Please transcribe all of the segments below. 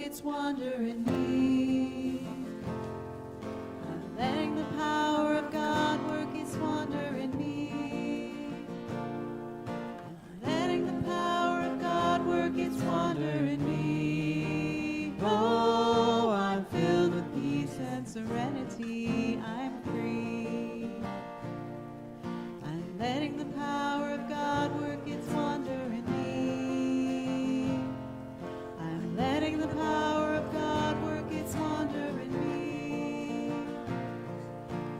its wonder in me. I'm letting the power of God work its wonder in me. I'm letting the power of God work its wonder in me. Oh, I'm filled with peace and serenity. I'm free. I'm letting the power of God work its wonder in me. I'm letting the power of God work its wonder in me.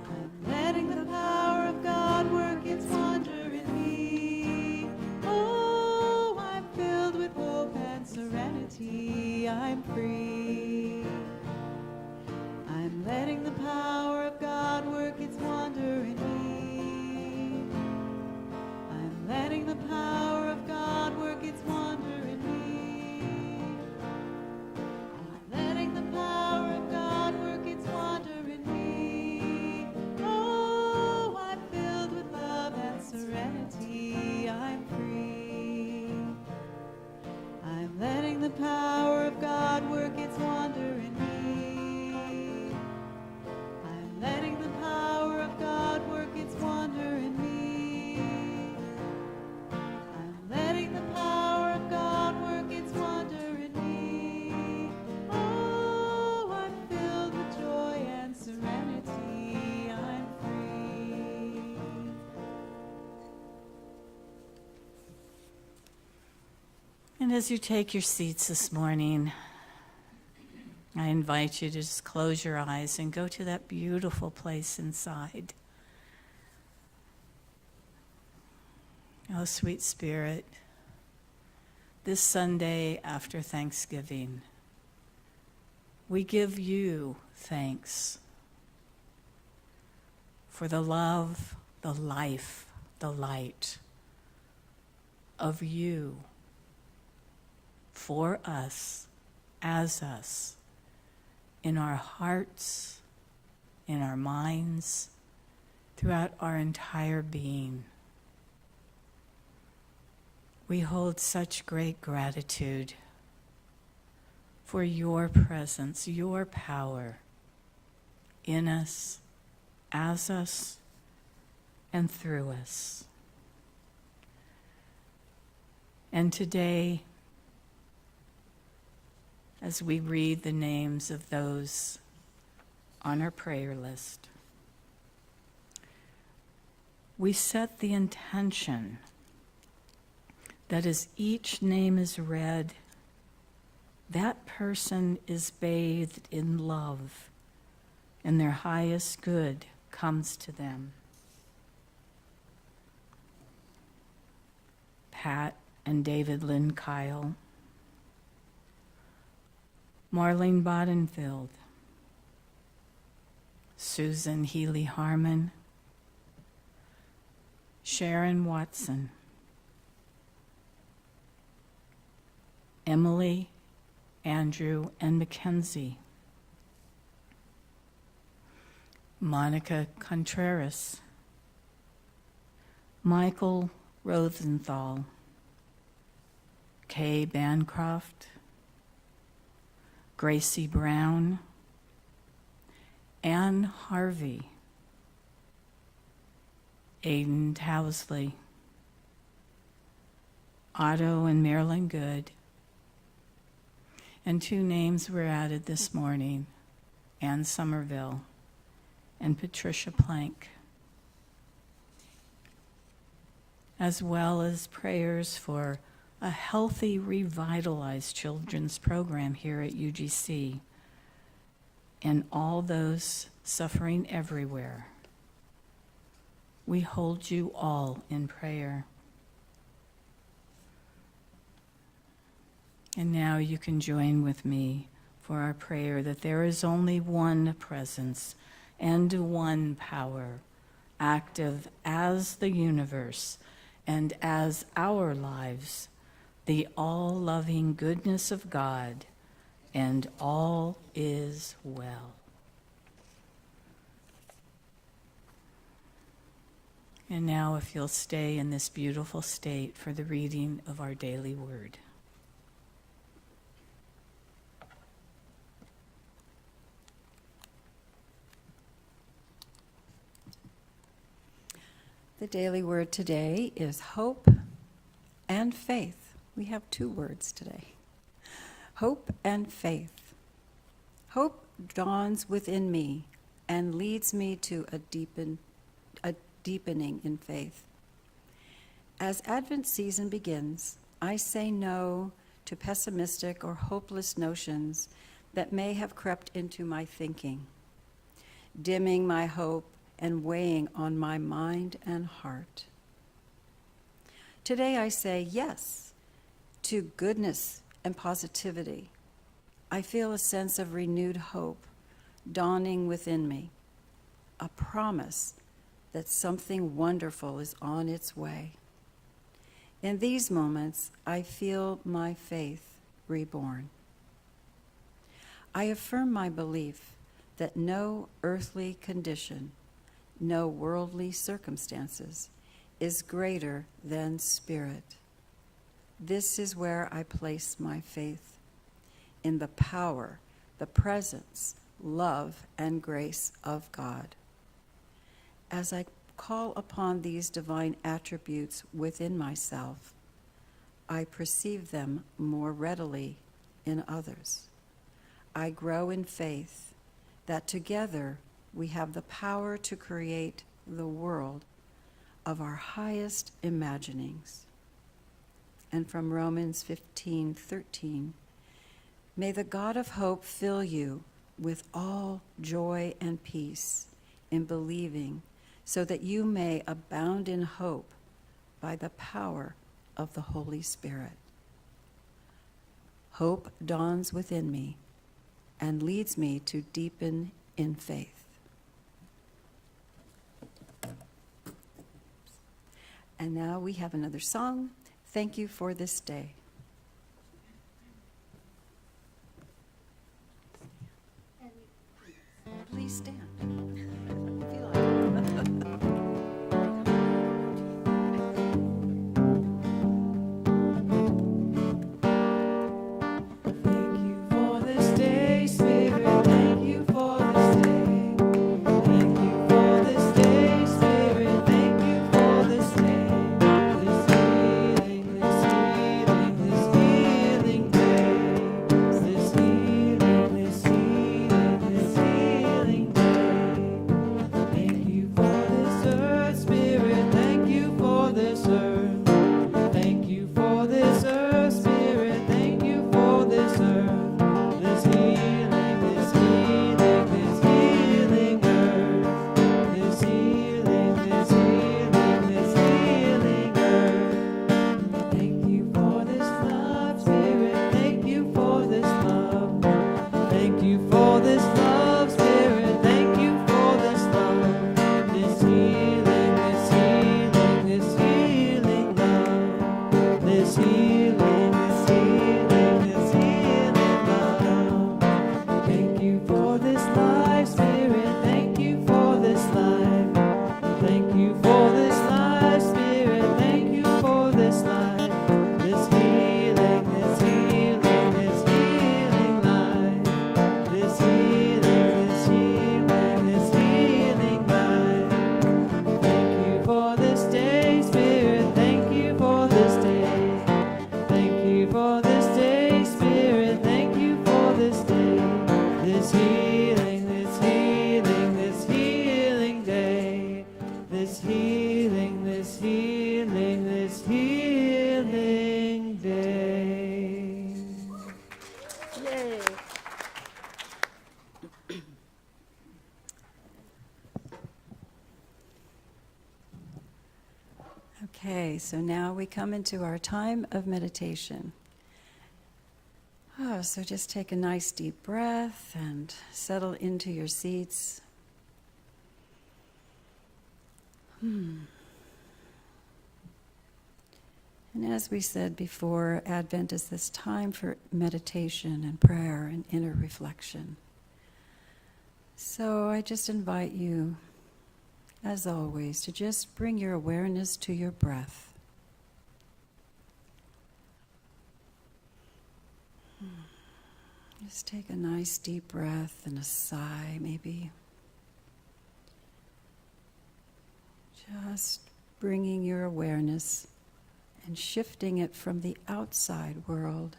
I'm letting the power of God work its wonder in me. Oh, I'm filled with hope and serenity. I'm free. I'm letting the power of God work its wonder in me. I'm letting the power of God work its wonder in me. I'm letting the power of God work its wonder in me. Oh, I'm filled with love and serenity. I'm free. I'm letting the power of God work its wonder in me. I'm letting the power of God work its wonder in me. I'm letting the power of God work its wonder in me. Oh, I'm filled with joy and serenity. I'm free. And as you take your seats this morning, I invite you to just close your eyes and go to that beautiful place inside. Oh, sweet Spirit, this Sunday after Thanksgiving, we give you thanks for the love, the life, the light of you for us, as us, in our hearts, in our minds, throughout our entire being. We hold such great gratitude for your presence, your power in us, as us, and through us. And today, as we read the names of those on our prayer list, we set the intention that as each name is read, that person is bathed in love and their highest good comes to them. Pat and David Lynn Kyle, Marlene Bodenfield, Susan Healy Harmon, Sharon Watson, Emily, Andrew, and Mackenzie, Monica Contreras, Michael Rosenthal, Kay Bancroft, Gracie Brown, Ann Harvey, Aidan Towsley, Otto and Marilyn Good, and 2 names were added this morning, Ann Somerville and Patricia Plank, as well as prayers for a healthy, revitalized children's program here at UGC, and all those suffering everywhere. We hold you all in prayer. And now you can join with me for our prayer that there is only one presence and one power, active as the universe and as our lives, the all-loving goodness of God, and all is well. And now, if you'll stay in this beautiful state for the reading of our daily word. The daily word today is hope and faith. We have 2 words today. Hope and faith. Hope dawns within me and leads me to a deepening in faith. As Advent season begins, I say no to pessimistic or hopeless notions that may have crept into my thinking, dimming my hope and weighing on my mind and heart. Today I say yes to goodness and positivity. I feel a sense of renewed hope dawning within me, a promise that something wonderful is on its way. In these moments, I feel my faith reborn. I affirm my belief that no earthly condition, no worldly circumstances is greater than spirit. This is where I place my faith, in the power, the presence, love, and grace of God. As I call upon these divine attributes within myself, I perceive them more readily in others. I grow in faith that together we have the power to create the world of our highest imaginings. And from Romans 15:13, may the God of hope fill you with all joy and peace in believing, so that you may abound in hope by the power of the Holy Spirit. Hope dawns within me and leads me to deepen in faith. And now we have another song, Thank You for This Day. Please stand. If you like. Thank you for this day, Spirit. Thank you for this day. Thank you for this day, Spirit. Thank you for this day. This healing, this healing, this healing day. This healing, this healing, this healing day. Thank you for this earth, Spirit. Thank you for this earth. Thank you for this earth, Spirit. Thank you for this earth. This healing, this healing, this healing earth. This healing, this healing, this healing earth. Thank you for this love, Spirit. Thank you for this love. Thank you for this love, Spirit. Thank you for this love. This healing, this healing, this healing love. This healing, this healing, this healing love. Thank you for this life, Spirit. Thank you for this life. Thank you for this life, Spirit. Thank you for this life. This healing, this healing, this healing life. This healing, this healing, this healing life. Thank you for this day, Spirit. Thank you for this day. Thank you for this day, Spirit. Thank you for this day. This healing, this healing, this healing day. This healing, this healing, this healing day. Yay. Okay, so now we come into our time of meditation. So just take a nice deep breath and settle into your seats. And as we said before, Advent is this time for meditation and prayer and inner reflection. So I just invite you, as always, to just bring your awareness to your breath. Just take a nice deep breath and a sigh, maybe. Just bringing your awareness and shifting it from the outside world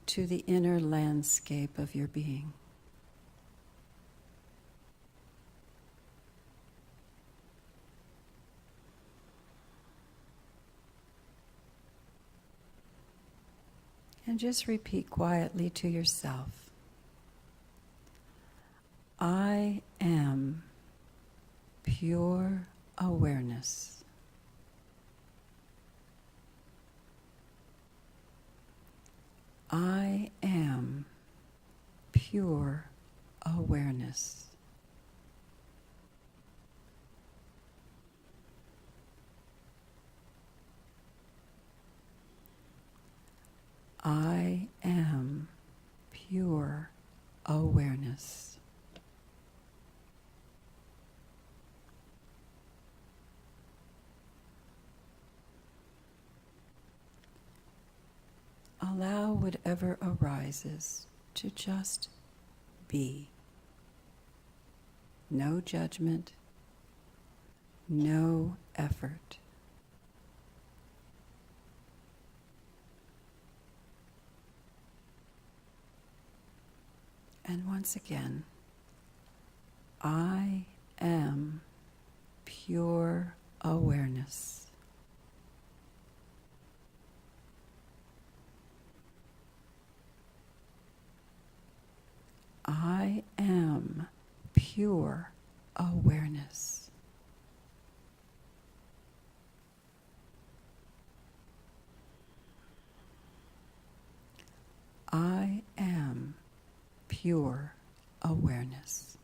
to the inner landscape of your being. And just repeat quietly to yourself, I am pure awareness. I am pure awareness. I am pure awareness. Allow whatever arises to just be. No judgment, no effort. And once again, I am pure awareness. I am pure awareness. I am pure awareness.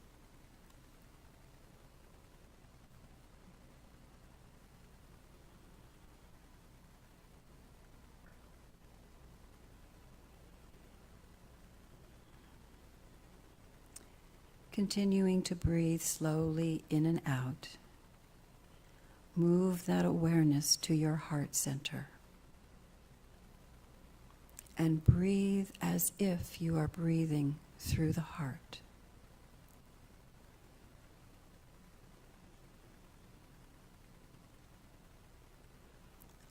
Continuing to breathe slowly in and out, move that awareness to your heart center. And breathe as if you are breathing through the heart.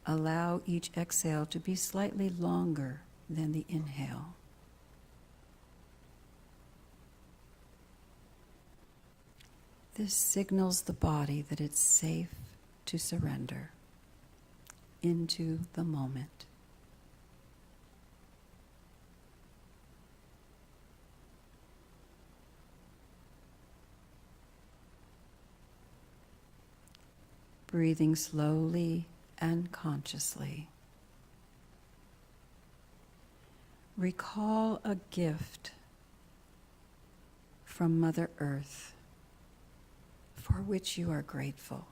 Allow each exhale to be slightly longer than the inhale. This signals the body that it's safe to surrender into the moment. Breathing slowly and consciously. Recall a gift from Mother Earth for which you are grateful.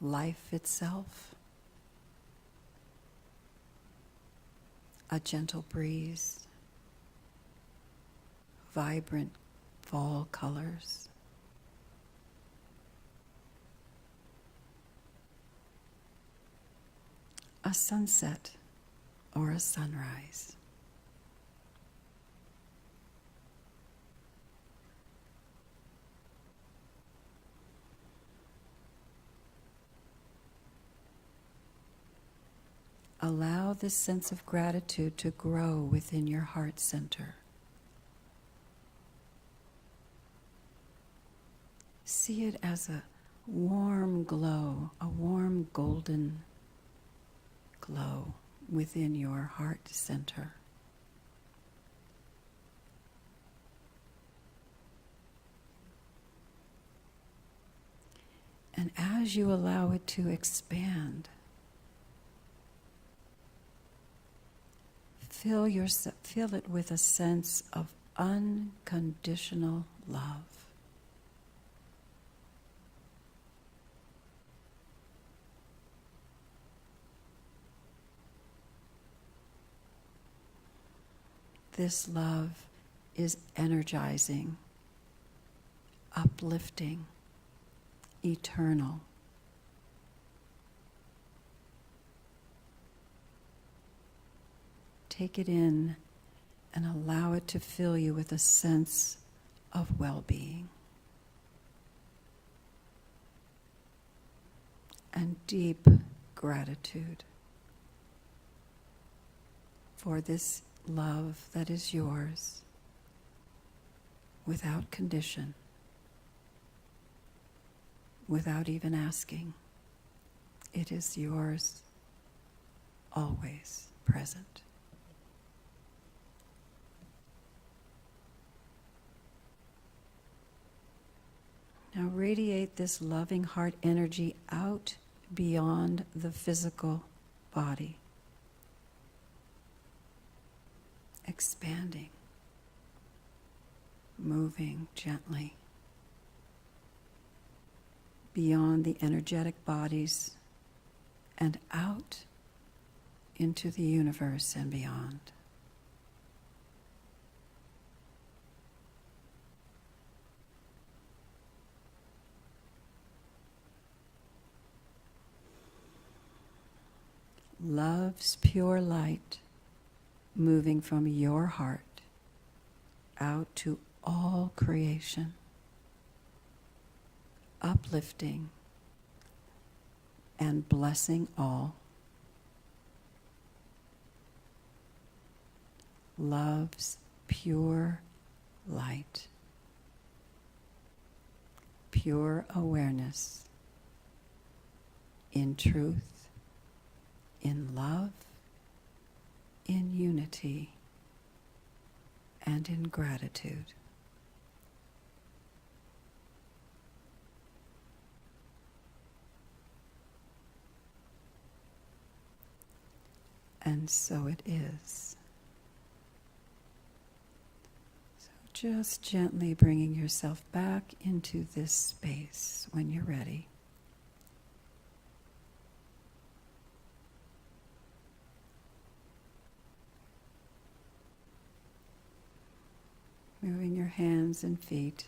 Life itself, a gentle breeze, vibrant fall colors, a sunset or a sunrise. Allow this sense of gratitude to grow within your heart center. See it as a warm glow, a warm golden glow within your heart center. And as you allow it to expand, fill it with a sense of unconditional love. This love is energizing, uplifting, eternal. Take it in and allow it to fill you with a sense of well-being. and deep gratitude for this love that is yours without condition, without even asking. It is yours, always present. Now radiate this loving heart energy out beyond the physical body, expanding, moving gently beyond the energetic bodies and out into the universe and beyond. Love's pure light moving from your heart out to all creation, uplifting and blessing all. Love's pure light, pure awareness in truth, in love, in unity, and in gratitude. And so it is. So just gently bringing yourself back into this space when you're ready. Moving your hands and feet.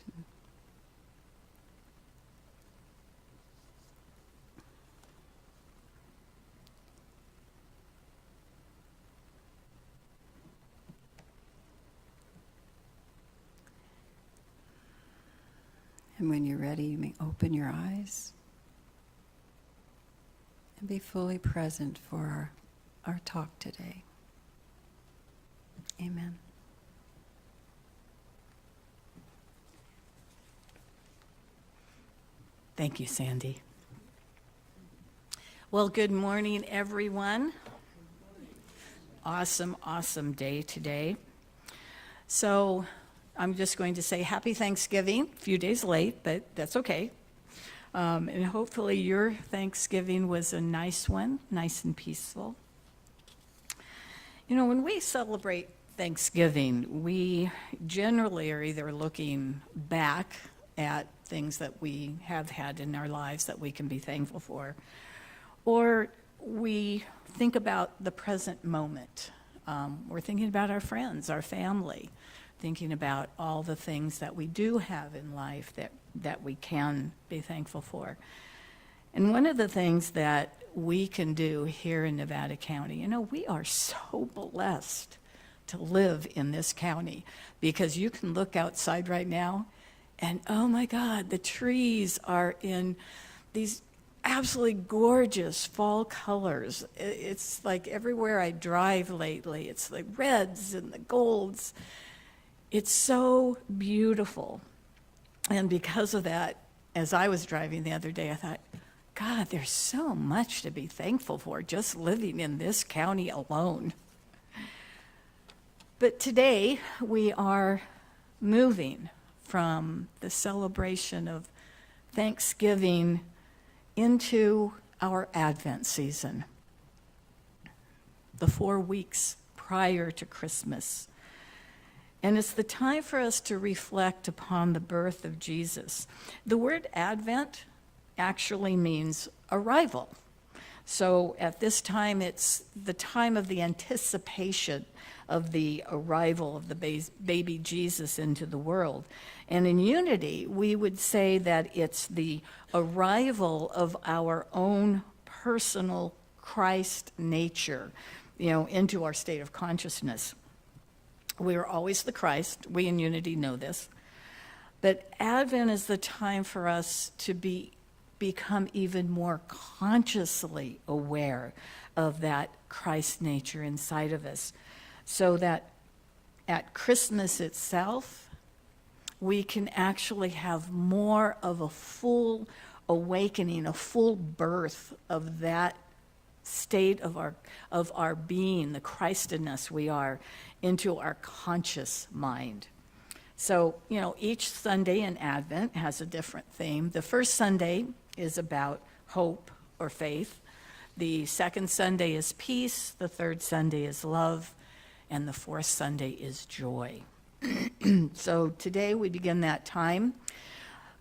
And when you're ready, you may open your eyes and be fully present for our talk today. Amen. Thank you, Sandy. Well, good morning, everyone. Awesome, awesome day today. So I'm just going to say happy Thanksgiving, a few days late, but that's okay. And hopefully your Thanksgiving was a nice one, nice and peaceful. You know, when we celebrate Thanksgiving, we generally are either looking back at things that we have had in our lives that we can be thankful for, or we think about the present moment. We're thinking about our friends, our family, thinking about all the things that we do have in life that we can be thankful for. And one of the things that we can do here in Nevada County, you know, we are so blessed to live in this county, because you can look outside right now and oh my God, the trees are in these absolutely gorgeous fall colors. It's like everywhere I drive lately, it's the reds and the golds. It's so beautiful. And because of that, as I was driving the other day, I thought, God, there's so much to be thankful for just living in this county alone. But today we are moving from the celebration of Thanksgiving into our Advent season, the 4 weeks prior to Christmas. And it's the time for us to reflect upon the birth of Jesus. The word Advent actually means arrival. So at this time, it's the time of the anticipation of the arrival of the baby Jesus into the world. And in unity, we would say that it's the arrival of our own personal Christ nature, you know, into our state of consciousness. We are always the Christ. We in unity know this. But Advent is the time for us to be become even more consciously aware of that Christ nature inside of us, so that at Christmas itself, we can actually have more of a full awakening, a full birth of that state of our being, the Christedness we are, into our conscious mind. So, each Sunday in Advent has a different theme. The first Sunday is about hope or faith. The second Sunday is peace. The third Sunday is love. And the fourth Sunday is joy. So today we begin that time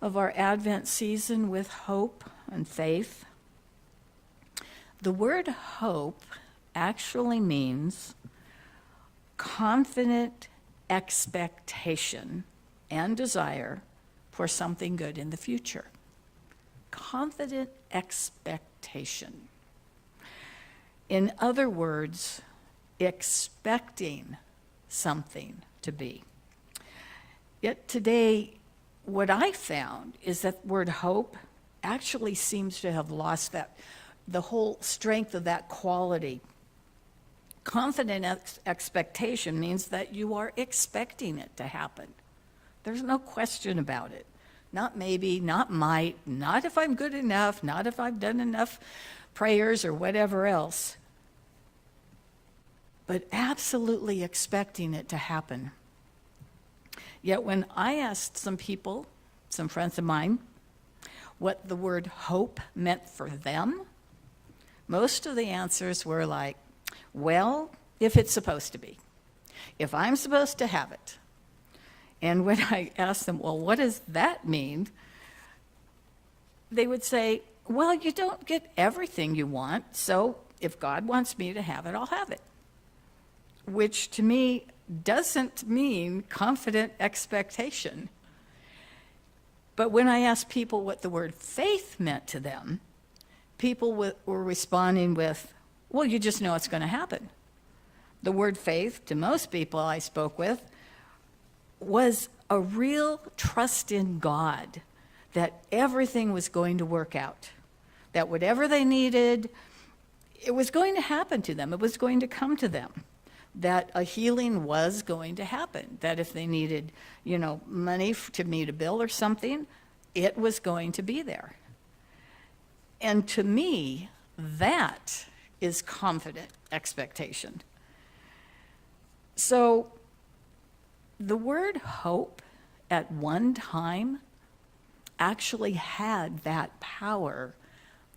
of our Advent season with hope and faith. The word hope actually means confident expectation and desire for something good in the future. Confident expectation. In other words, expecting something to be. Yet today, what I found is that word hope actually seems to have lost the whole strength of that quality. Confident expectation means that you are expecting it to happen. There's no question about it. Not maybe, not might, not if I'm good enough, not if I've done enough prayers or whatever else, but absolutely expecting it to happen. Yet when I asked some people, some friends of mine, what the word hope meant for them, most of the answers were like, well, if it's supposed to be, if I'm supposed to have it. And when I asked them, well, what does that mean? They would say, well, you don't get everything you want, so if God wants me to have it, I'll have it. Which to me doesn't mean confident expectation. But when I asked people what the word faith meant to them, people were responding with, well, you just know it's going to happen. The word faith, to most people I spoke with, was a real trust in God that everything was going to work out, that whatever they needed, it was going to happen to them, it was going to come to them, that a healing was going to happen, that if they needed, money to meet a bill or something, it was going to be there. And to me, that is confident expectation. So the word hope at one time actually had that power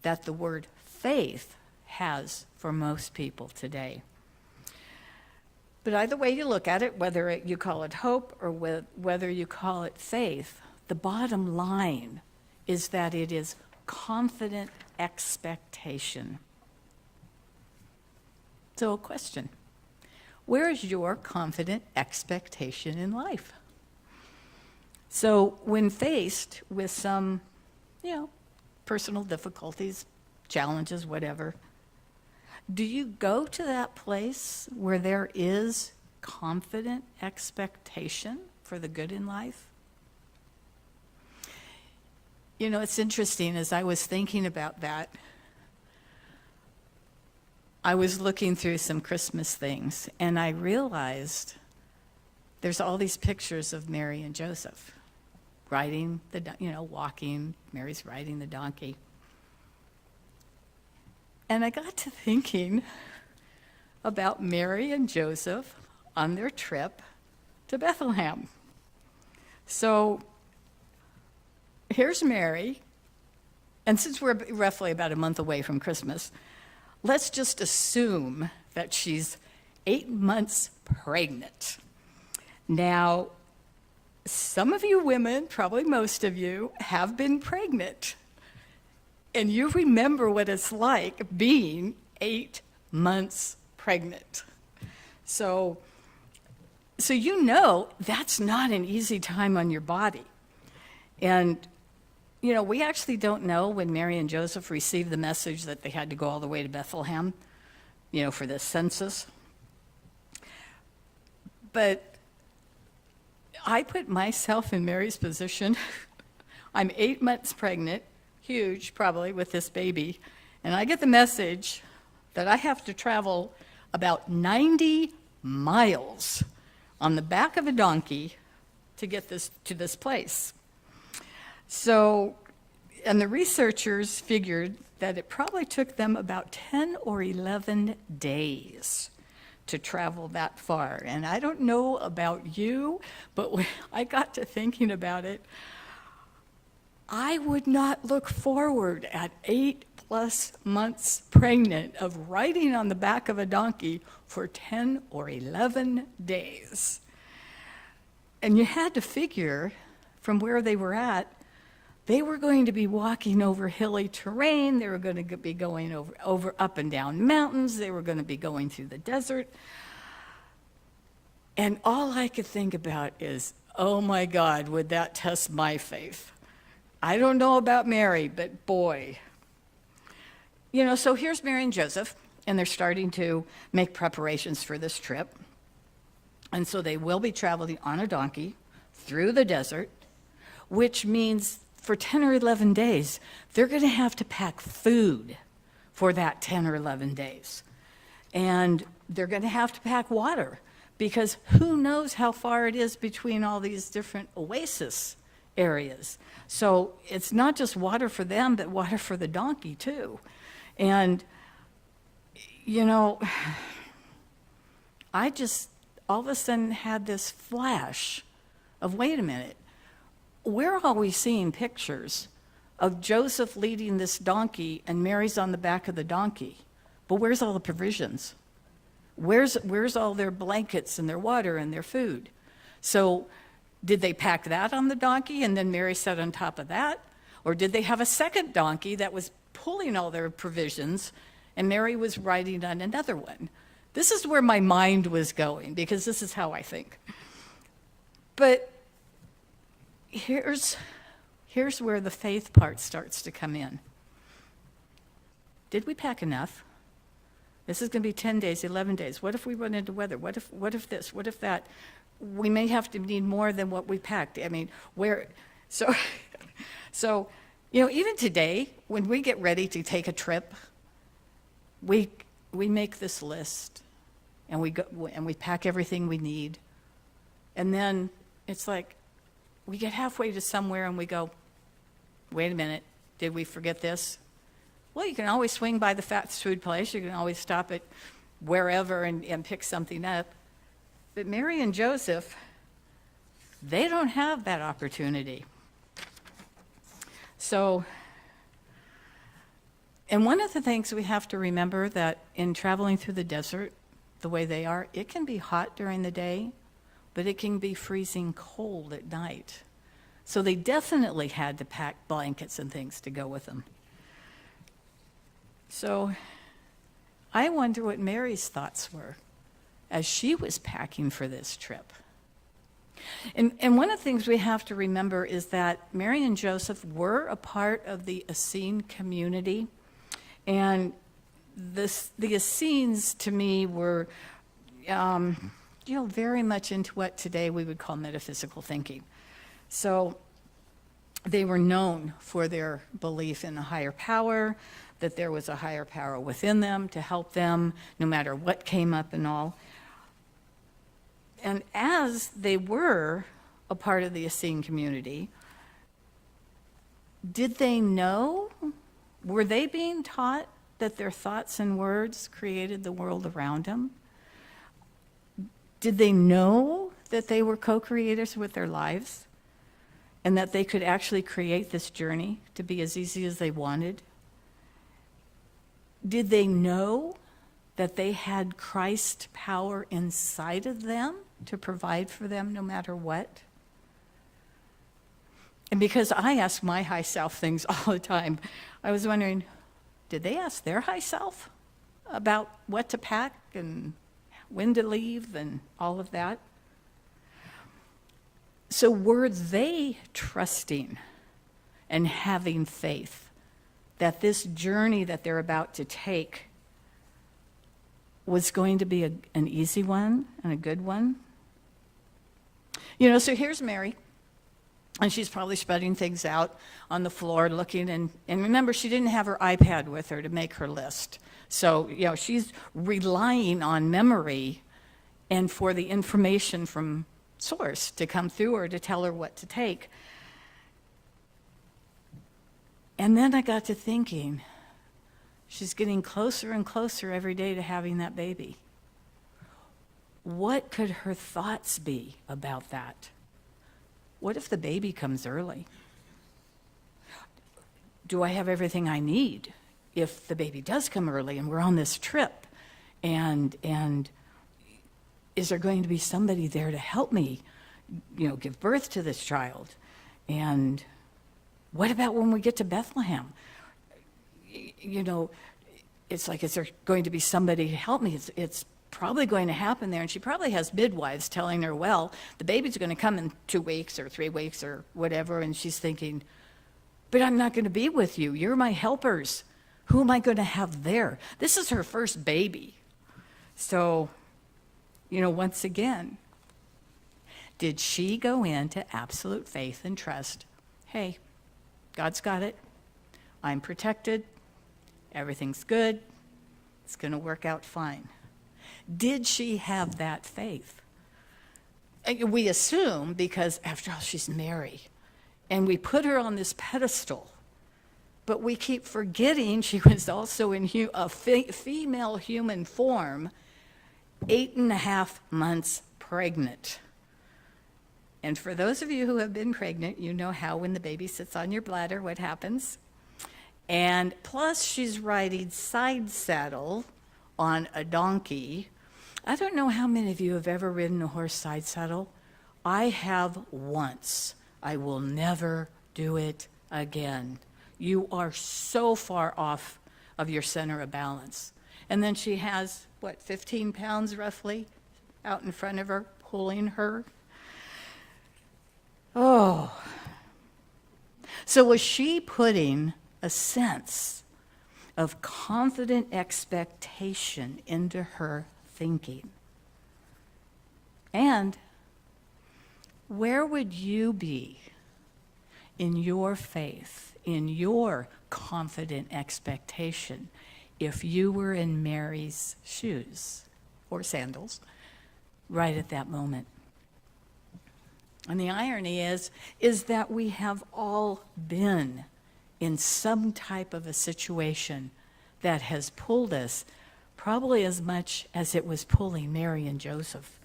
that the word faith has for most people today. But either way you look at it, whether you call it hope or whether you call it faith, the bottom line is that it is confident expectation. So a question, where is your confident expectation in life? So when faced with some, personal difficulties, challenges, whatever, do you go to that place where there is confident expectation for the good in life? It's interesting, as I was thinking about that, I was looking through some Christmas things, and I realized there's all these pictures of Mary and Joseph riding walking, Mary's riding the donkey. And I got to thinking about Mary and Joseph on their trip to Bethlehem. So here's Mary, and since we're roughly about a month away from Christmas, let's just assume that she's 8 months pregnant. Now, some of you women, probably most of you, have been pregnant. And you remember what it's like being 8 months pregnant. So that's not an easy time on your body. And, we actually don't know when Mary and Joseph received the message that they had to go all the way to Bethlehem, for the census. But I put myself in Mary's position. I'm 8 months pregnant. huge, probably, with this baby. And I get the message that I have to travel about 90 miles on the back of a donkey to get this to this place. So, and the researchers figured that it probably took them about 10 or 11 days to travel that far. And I don't know about you, but when I got to thinking about it, I would not look forward at 8+ months pregnant of riding on the back of a donkey for 10 or 11 days. And you had to figure from where they were at, they were going to be walking over hilly terrain. They were going to be going over up and down mountains. They were going to be going through the desert. And all I could think about is, oh my God, would that test my faith? I don't know about Mary, but boy. You know, so here's Mary and Joseph, and they're starting to make preparations for this trip. And so they will be traveling on a donkey through the desert, which means for 10 or 11 days, they're going to have to pack food for that 10 or 11 days. And they're going to have to pack water, because who knows how far it is between all these different oasis areas. So it's not just water for them, but water for the donkey too. And, you know, I just all of a sudden had this flash of, wait a minute, we're always seeing pictures of Joseph leading this donkey and Mary's on the back of the donkey. But where's all the provisions? Where's all their blankets and their water and their food? So did they pack that on the donkey and then Mary sat on top of that? Or did they have a second donkey that was pulling all their provisions and Mary was riding on another one? This is where my mind was going, because this is how I think. But here's where the faith part starts to come in. Did we pack enough? This is going to be 10 days, 11 days. What if we run into weather? What if this? What if that? We may have to need more than what we packed. I mean, so, you know, even today, when we get ready to take a trip, we make this list, and we go and we pack everything we need, and then it's like we get halfway to somewhere and we go, wait a minute, did we forget this? Well, you can always swing by the fast food place. You can always stop at wherever and pick something up. But Mary and Joseph, they don't have that opportunity. So, and one of the things we have to remember, that in traveling through the desert the way they are, it can be hot during the day, but it can be freezing cold at night. So they definitely had to pack blankets and things to go with them. So I wonder what Mary's thoughts were as she was packing for this trip. And one of the things we have to remember is that Mary and Joseph were a part of the Essene community. And the Essenes, to me, were very much into what today we would call metaphysical thinking. So they were known for their belief in a higher power, that there was a higher power within them to help them no matter what came up and all. And as they were a part of the Essene community, did they know? Were they being taught that their thoughts and words created the world around them? Did they know that they were co-creators with their lives and that they could actually create this journey to be as easy as they wanted? Did they know that they had Christ's power inside of them to provide for them no matter what? And because I ask my high self things all the time, I was wondering, did they ask their high self about what to pack and when to leave and all of that? So were they trusting and having faith that this journey that they're about to take was going to be an easy one and a good one? You know, so here's Mary. And she's probably spreading things out on the floor, looking, and remember, she didn't have her iPad with her to make her list. So, she's relying on memory and for the information from source to come through her to tell her what to take. And then I got to thinking, she's getting closer and closer every day to having that baby. What could her thoughts be about that? What if the baby comes early? Do I have everything I need if the baby does come early and we're on this trip? And is there going to be somebody there to help me, give birth to this child? And what about when we get to Bethlehem? It's like, is there going to be somebody to help me? It's probably going to happen there. And she probably has midwives telling her, well, the baby's going to come in 2 weeks or 3 weeks or whatever. And she's thinking, but I'm not going to be with you. You're my helpers. Who am I going to have there? This is her first baby. So, once again, did she go into absolute faith and trust? Hey, God's got it. I'm protected. Everything's good. It's going to work out fine. Did she have that faith? We assume, because after all, she's Mary, and we put her on this pedestal, but we keep forgetting she was also in a female human form, 8.5 months pregnant. And for those of you who have been pregnant, you know how when the baby sits on your bladder, what happens. And plus, she's riding side saddle on a donkey. I don't know how many of you have ever ridden a horse side saddle. I have once. I will never do it again. You are so far off of your center of balance. And then she has, 15 pounds roughly out in front of her, pulling her. Oh. So was she putting a sense of confident expectation into her thinking? And where would you be in your faith, in your confident expectation, if you were in Mary's shoes or sandals right at that moment? And the irony is that we have all been in some type of a situation that has pulled us, probably as much as it was pulling Mary and Joseph.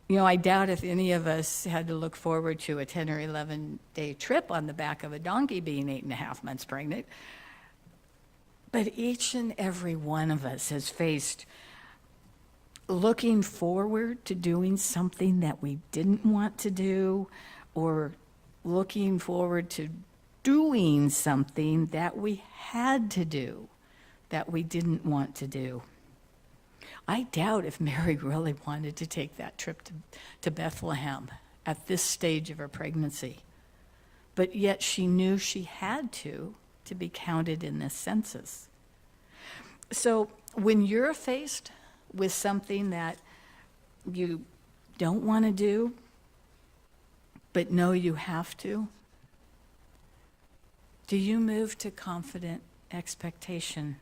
I doubt if any of us had to look forward to a 10 or 11-day trip on the back of a donkey being 8.5 months pregnant. But each and every one of us has faced looking forward to doing something that we didn't want to do, or looking forward to doing something that we had to do that we didn't want to do. I doubt if Mary really wanted to take that trip to Bethlehem at this stage of her pregnancy. But yet she knew she had to be counted in this census. So when you're faced with something that you don't want to do, but know you have to, do you move to confident expectation?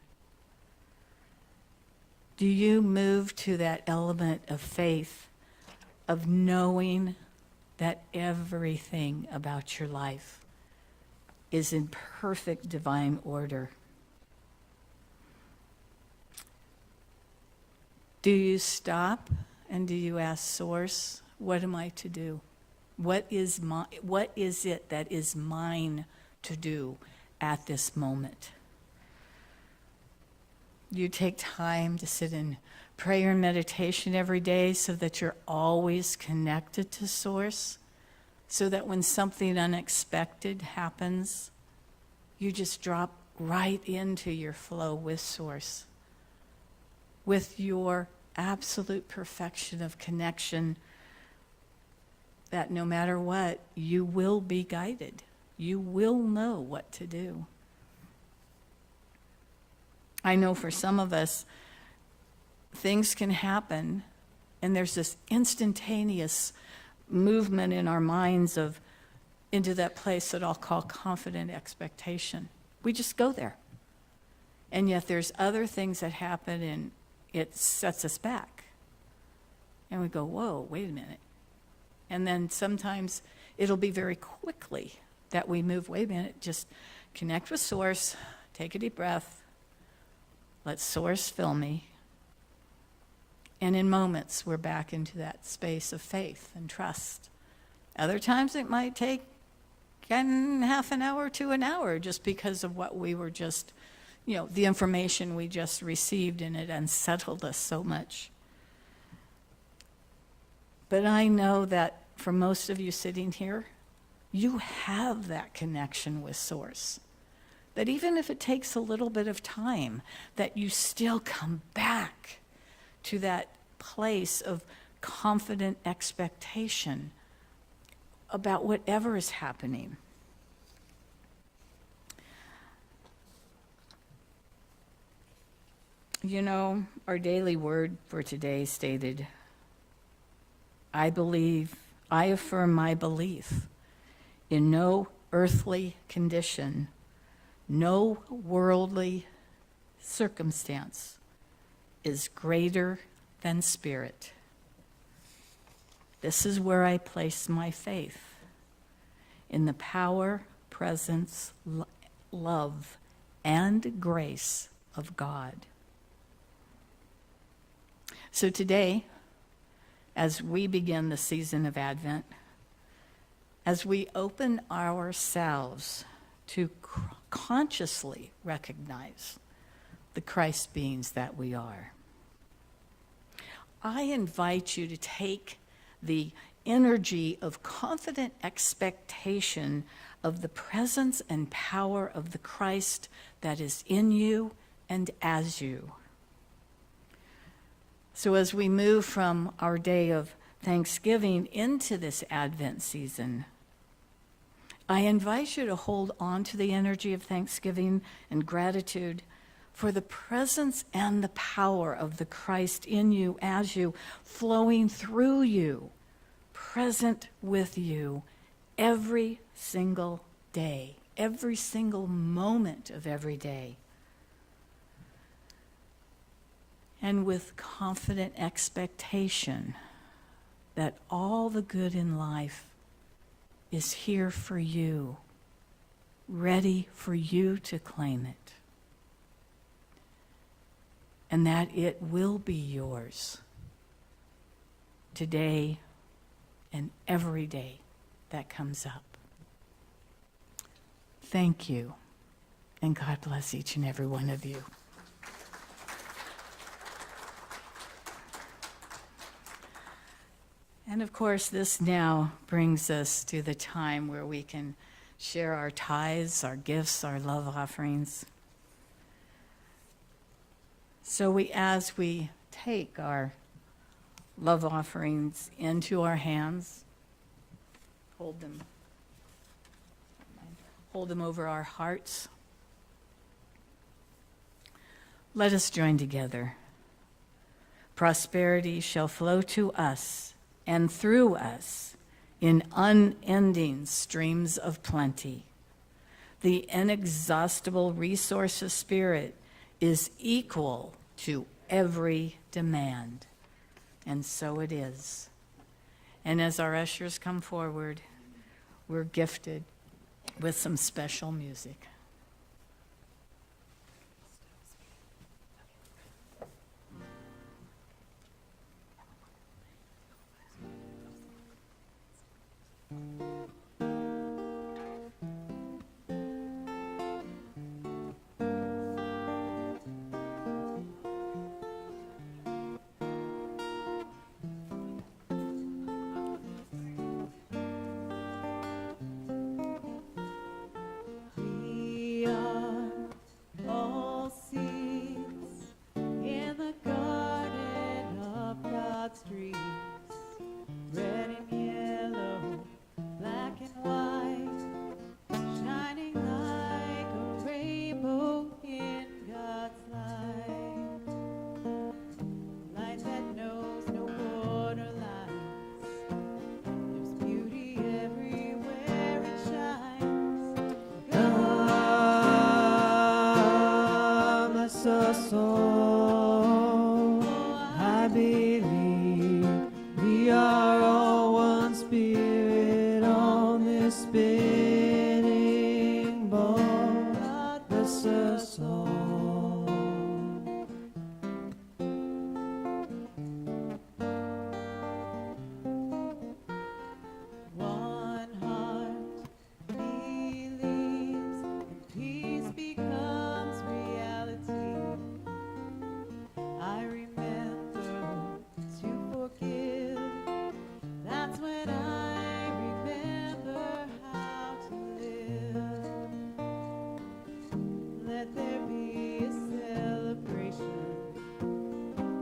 Do you move to that element of faith, of knowing that everything about your life is in perfect divine order? Do you stop and do you ask Source, what am I to do? What is it that is mine to do at this moment? You take time to sit in prayer and meditation every day so that you're always connected to Source, so that when something unexpected happens, you just drop right into your flow with Source, with your absolute perfection of connection, that no matter what, you will be guided. You will know what to do. I know for some of us, things can happen, and there's this instantaneous movement in our minds of, into that place that I'll call confident expectation. We just go there. And yet there's other things that happen and it sets us back. And we go, whoa, wait a minute. And then sometimes it'll be very quickly that we move, wait a minute, just connect with Source, take a deep breath, let Source fill me. And in moments, we're back into that space of faith and trust. Other times it might take half an hour to an hour just because of what we were just, the information we just received, and it unsettled us so much. But I know that for most of you sitting here, you have that connection with Source. That even if it takes a little bit of time, that you still come back to that place of confident expectation about whatever is happening. Our daily word for today stated, I affirm my belief in no earthly condition, no worldly circumstance is greater than spirit. This is where I place my faith, in the power, presence, love, and grace of God. So today, as we begin the season of Advent, as we open ourselves to consciously recognize the Christ beings that we are, I invite you to take the energy of confident expectation of the presence and power of the Christ that is in you and as you. So as we move from our day of Thanksgiving into this Advent season, I invite you to hold on to the energy of thanksgiving and gratitude for the presence and the power of the Christ in you, as you, flowing through you, present with you every single day, every single moment of every day. And with confident expectation that all the good in life is here for you, ready for you to claim it. And that it will be yours today and every day that comes up. Thank you, and God bless each and every one of you. And of course, this now brings us to the time where we can share our tithes, our gifts, our love offerings. So as we take our love offerings into our hands, hold them over our hearts. Let us join together. Prosperity shall flow to us and through us in unending streams of plenty. The inexhaustible resource of Spirit is equal to every demand. And so it is. And as our ushers come forward, we're gifted with some special music. We soul. One heart believes, and peace becomes reality. I remember to forgive. That's when I remember how to live. Let there be a celebration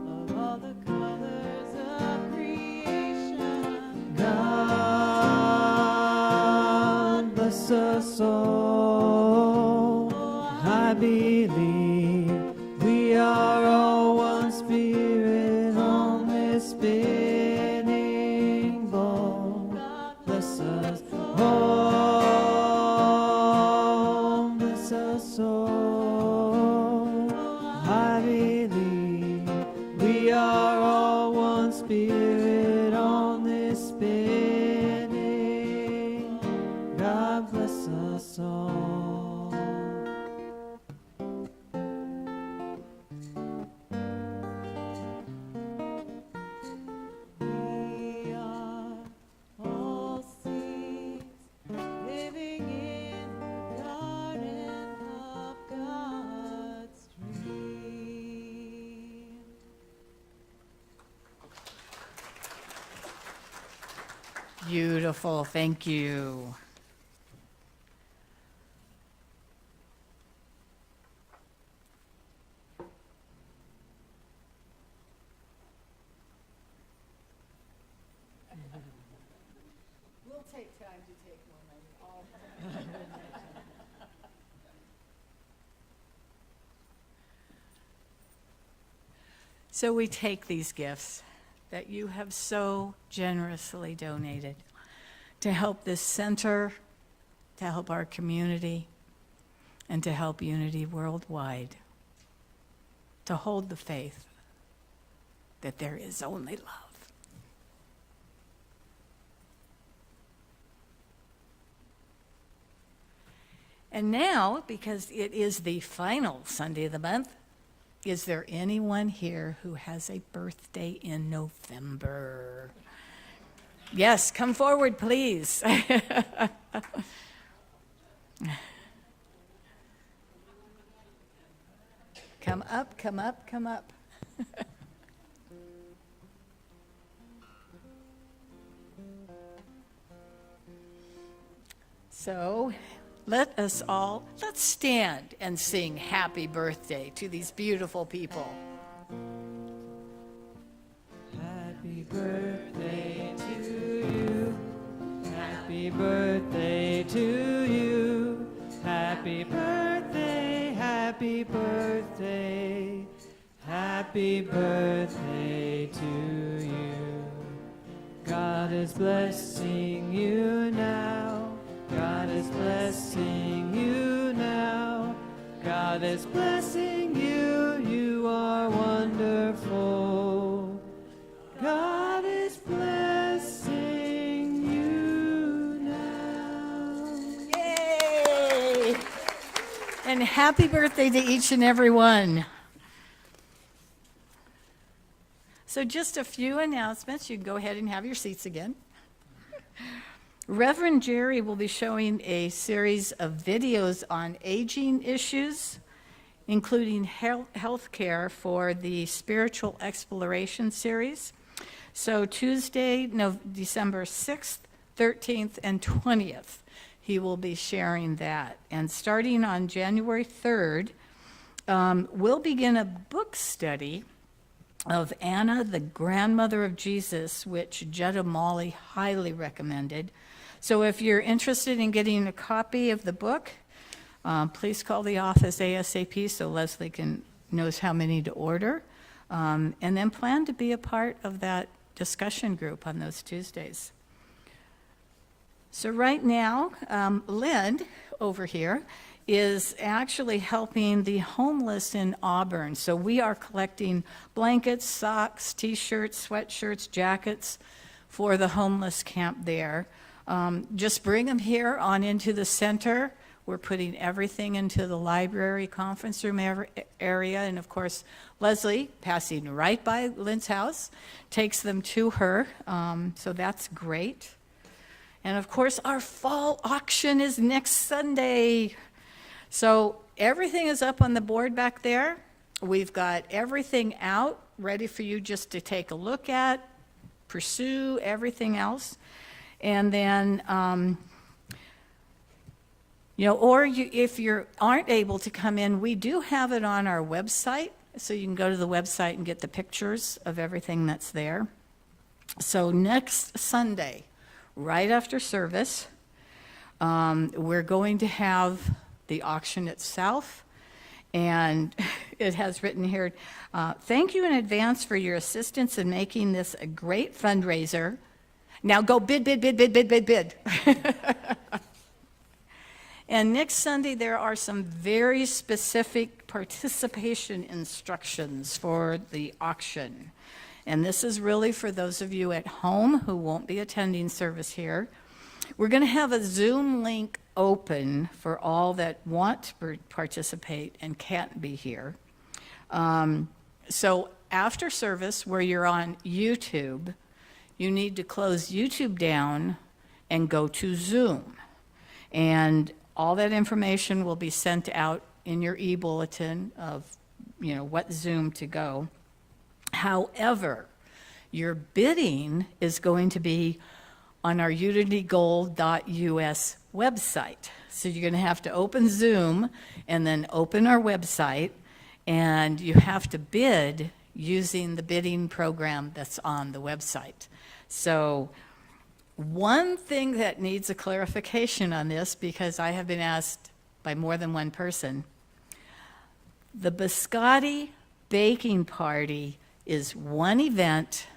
of all the colors of creation. God bless us all. I believe we are all one spirit on this spinning ball. Bless us all. Bless us all. I believe we are all one spirit on this spinning. God bless us all. We are all seeds living in the garden of God's dream. Beautiful, thank you. We'll take time to take one. So we take these gifts that you have so generously donated to help this center, to help our community, and to help unity worldwide, to hold the faith that there is only love. And now, because it is the final Sunday of the month, is there anyone here who has a birthday in November? Yes, come forward, please. Come up, come up, come up. So, let's stand and sing happy birthday to these beautiful people. Happy birthday to you. Happy birthday to you. Happy birthday, happy birthday. Happy birthday to you. God is blessing you now. God is blessing you now. God is blessing you. You are wonderful. God is blessing you now. Yay! And happy birthday to each and every one. So just a few announcements. You can go ahead and have your seats again. Reverend Jerry will be showing a series of videos on aging issues, including health care for the Spiritual Exploration series. So Tuesday, December 6th, 13th, and 20th, he will be sharing that. And starting on January 3rd, we'll begin a book study of Anna, the grandmother of Jesus, which Jetta Molly highly recommended. So if you're interested in getting a copy of the book, please call the office ASAP so Leslie knows how many to order. And then plan to be a part of that discussion group on those Tuesdays. So right now, Lynn over here is actually helping the homeless in Auburn. So we are collecting blankets, socks, t-shirts, sweatshirts, jackets for the homeless camp there. Just bring them here on into the center. We're putting everything into the library conference room area. And of course, Leslie, passing right by Lynn's house, takes them to her. So that's great. And of course, our fall auction is next Sunday. So everything is up on the board back there. We've got everything out, ready for you just to take a look at, pursue everything else. And then, if you aren't able to come in, we do have it on our website. So you can go to the website and get the pictures of everything that's there. So next Sunday, right after service, we're going to have the auction itself. And it has written here, thank you in advance for your assistance in making this a great fundraiser. Now go bid, bid, bid, bid, bid, bid, bid. And next Sunday, there are some very specific participation instructions for the auction. And this is really for those of you at home who won't be attending service here. We're going to have a Zoom link open for all that want to participate and can't be here. So after service, where you're on YouTube, you need to close YouTube down and go to Zoom. And all that information will be sent out in your e-bulletin of, what Zoom to go. However, your bidding is going to be on our unitygold.us website. So you're going to have to open Zoom and then open our website, and you have to bid using the bidding program that's on the website. So one thing that needs a clarification on this, because I have been asked by more than one person, the biscotti baking party is one event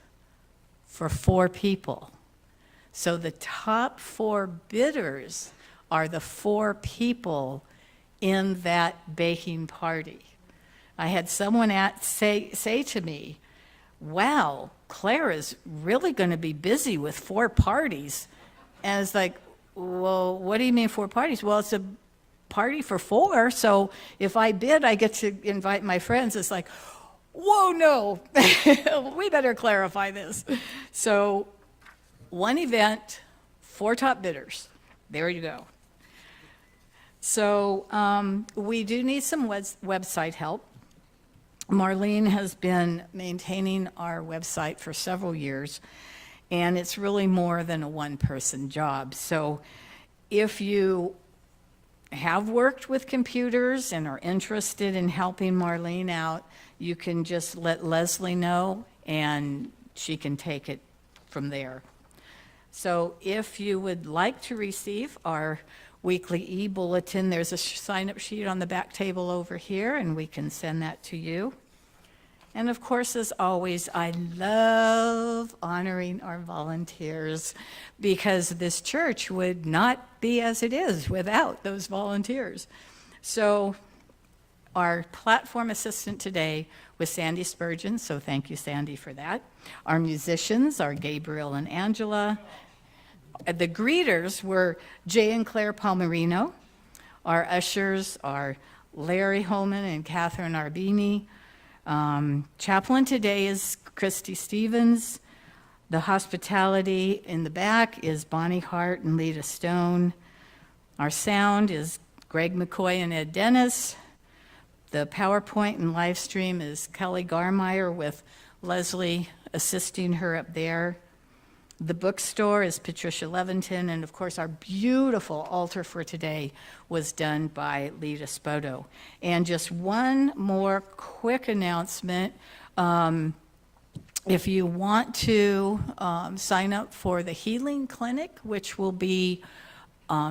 for 4 people. So the top 4 bidders are the 4 people in that baking party. I had someone say to me, wow, Claire is really going to be busy with 4 parties. And it's like, well, what do you mean 4 parties? Well, it's a party for 4, so if I bid, I get to invite my friends. It's like, whoa, no, we better clarify this. So one event, 4 top bidders. There you go. So we do need some website help. Marlene has been maintaining our website for several years, and it's really more than a one-person job. So if you have worked with computers and are interested in helping Marlene out, you can just let Leslie know, and she can take it from there. So if you would like to receive our weekly e-bulletin, there's a sign-up sheet on the back table over here, and we can send that to you. And of course, as always, I love honoring our volunteers, because this church would not be as it is without those volunteers. So our platform assistant today was Sandy Spurgeon, so thank you, Sandy, for that. Our musicians are Gabriel and Angela. The greeters were Jay and Claire Palmerino. Our ushers are Larry Holman and Catherine Arbini. Chaplain today is Christy Stevens. The hospitality in the back is Bonnie Hart and Lita Stone. Our sound is Greg McCoy and Ed Dennis. The PowerPoint and live stream is Kelly Garmeyer with Leslie assisting her up there. The bookstore is Patricia Leventon, and of course our beautiful altar for today was done by Lita Spoto. And just one more quick announcement. If you want to sign up for the Healing Clinic, which will be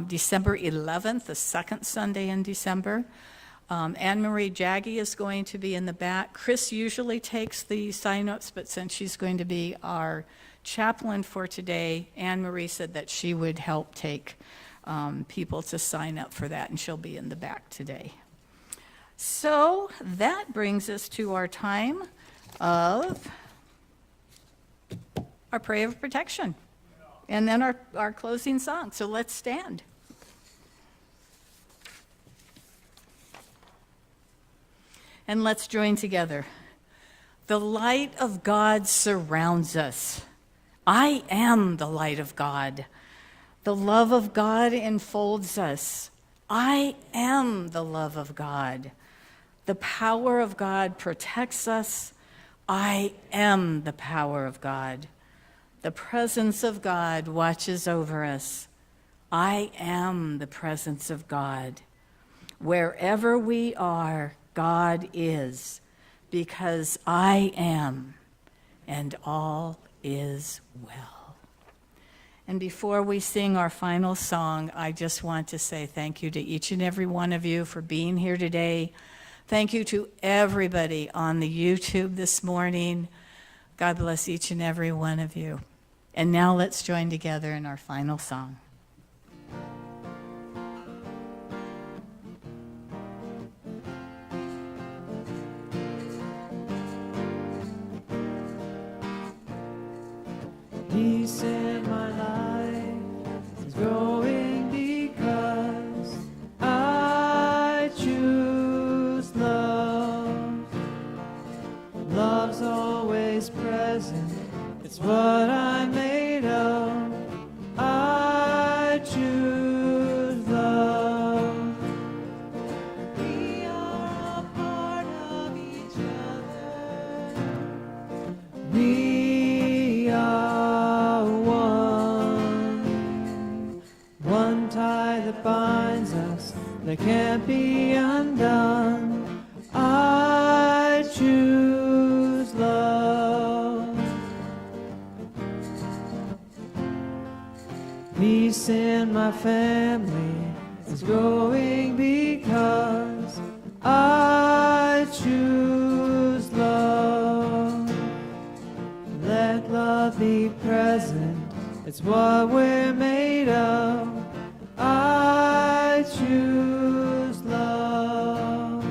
December 11th, the second Sunday in December, Anne-Marie Jaggy is going to be in the back. Chris usually takes the sign-ups, but since she's going to be our chaplain for today, Anne-Marie said that she would help take people to sign up for that, and she'll be in the back today. So that brings us to our time of our prayer of protection, and then our closing song. So let's stand. And let's join together. The light of God surrounds us. I am the light of God. The love of God enfolds us. I am the love of God. The power of God protects us. I am the power of God. The presence of God watches over us. I am the presence of God. Wherever we are, God is, because I am, and all is well. And before we sing our final song, I just want to say thank you to each and every one of you for being here today. Thank you to everybody on the YouTube this morning. God bless each and every one of you. And now let's join together in our final song. Peace in my life is growing because I choose love. Love's always present, it's what I'm made of. I choose love. We are a part of each other. We are one tie that binds us that can't be undone. I choose love. Peace in my family is growing because I choose love. Let love be present, it's what we're made of. I choose love.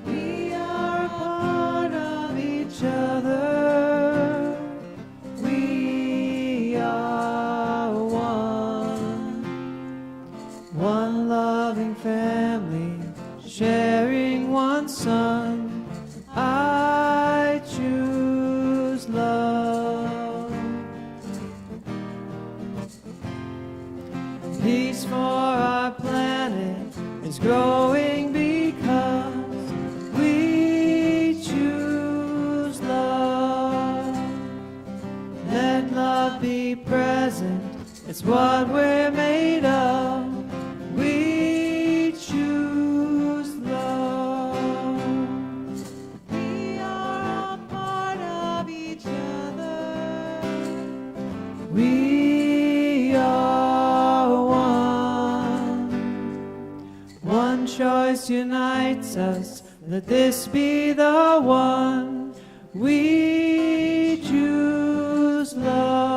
We are a part of each other. We are one loving family, sharing one son. I choose love. Peace for our planet is growing because we choose love. Let love be present, it's what we're made of. We choose love. We are a part of each other. We are one. One choice unites us. Let this be the one. We choose love.